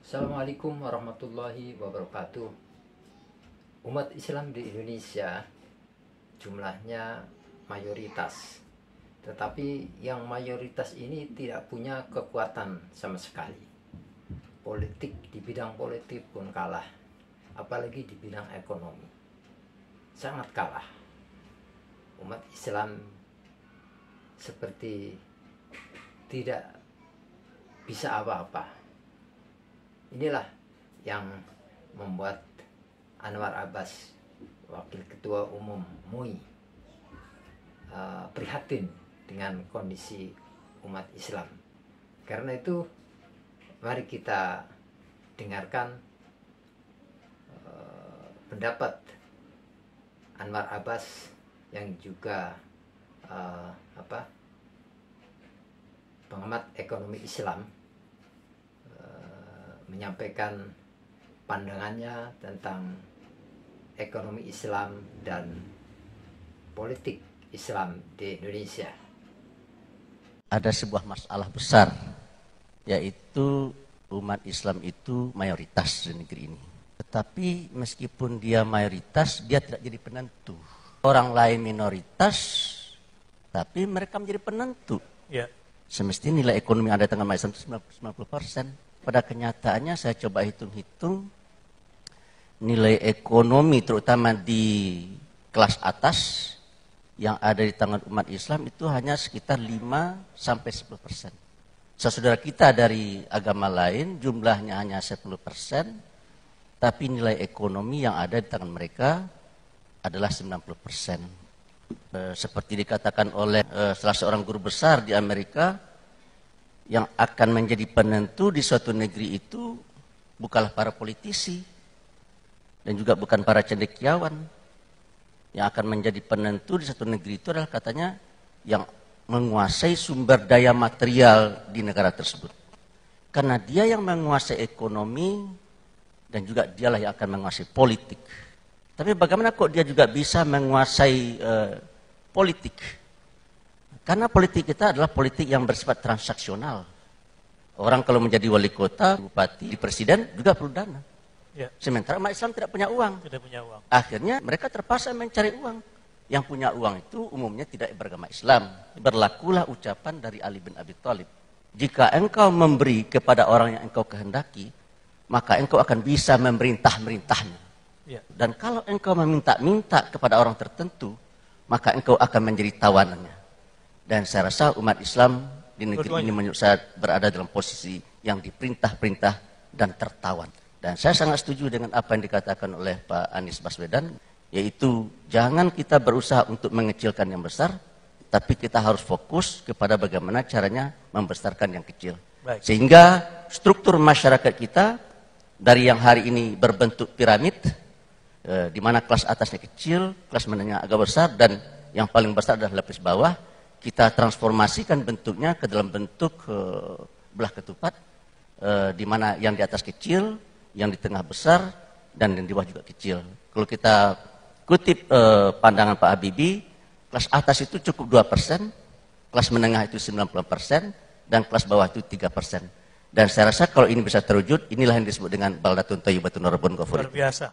Assalamualaikum warahmatullahi wabarakatuh. Umat Islam di Indonesia jumlahnya mayoritas, tetapi yang mayoritas ini tidak punya kekuatan sama sekali. Di bidang politik pun kalah, apalagi di bidang ekonomi sangat kalah. Umat Islam seperti tidak bisa apa-apa. Inilah yang membuat Anwar Abbas, Wakil Ketua Umum MUI, prihatin dengan kondisi umat Islam. Karena itu, mari kita dengarkan pendapat Anwar Abbas yang juga pengamat ekonomi Islam, menyampaikan pandangannya tentang ekonomi Islam dan politik Islam di Indonesia. Ada sebuah masalah besar, yaitu umat Islam itu mayoritas di negeri ini. Tetapi meskipun dia mayoritas, dia tidak jadi penentu. Orang lain minoritas, tapi mereka menjadi penentu. Ya. Semestinya nilai ekonomi yang ada di tengah umat Islam itu 90%. Pada kenyataannya saya coba hitung-hitung, nilai ekonomi terutama di kelas atas yang ada di tangan umat Islam itu hanya sekitar 5-10%. Saudara kita dari agama lain jumlahnya hanya 10%, tapi nilai ekonomi yang ada di tangan mereka adalah 90%. Seperti dikatakan oleh salah seorang guru besar di Amerika, yang akan menjadi penentu di suatu negeri itu bukanlah para politisi dan juga bukan para cendekiawan. Yang akan menjadi penentu di suatu negeri itu adalah katanya yang menguasai sumber daya material di negara tersebut. Karena dia yang menguasai ekonomi dan juga dialah yang akan menguasai politik. Tapi bagaimana kok dia juga bisa menguasai politik? Karena politik kita adalah politik yang bersifat transaksional. Orang kalau menjadi wali kota, bupati, presiden juga perlu dana. Ya. Sementara umat Islam tidak punya uang. Tidak punya uang. Akhirnya mereka terpaksa mencari uang. Yang punya uang itu umumnya tidak beragama Islam. Berlakulah ucapan dari Ali bin Abi Thalib. Jika engkau memberi kepada orang yang engkau kehendaki, maka engkau akan bisa memerintah-merintahnya. Ya. Dan kalau engkau meminta-minta kepada orang tertentu, maka engkau akan menjadi tawanannya. Dan saya rasa umat Islam di negeri ini menurut saya berada dalam posisi yang diperintah-perintah dan tertawan. Dan saya sangat setuju dengan apa yang dikatakan oleh Pak Anies Baswedan, yaitu jangan kita berusaha untuk mengecilkan yang besar, tapi kita harus fokus kepada bagaimana caranya membesarkan yang kecil. Baik. Sehingga struktur masyarakat kita dari yang hari ini berbentuk piramid, di mana kelas atasnya kecil, kelas menengah agak besar, dan yang paling besar adalah lapis bawah, kita transformasikan bentuknya ke dalam bentuk belah ketupat, di mana yang di atas kecil, yang di tengah besar, dan yang di bawah juga kecil. Kalau kita kutip pandangan Pak Habibie, kelas atas itu cukup 2%, kelas menengah itu 90%, dan kelas bawah itu 3%. Dan saya rasa kalau ini bisa terwujud, inilah yang disebut dengan baldatun thayyibatun wa rabbun ghafur. Luar biasa.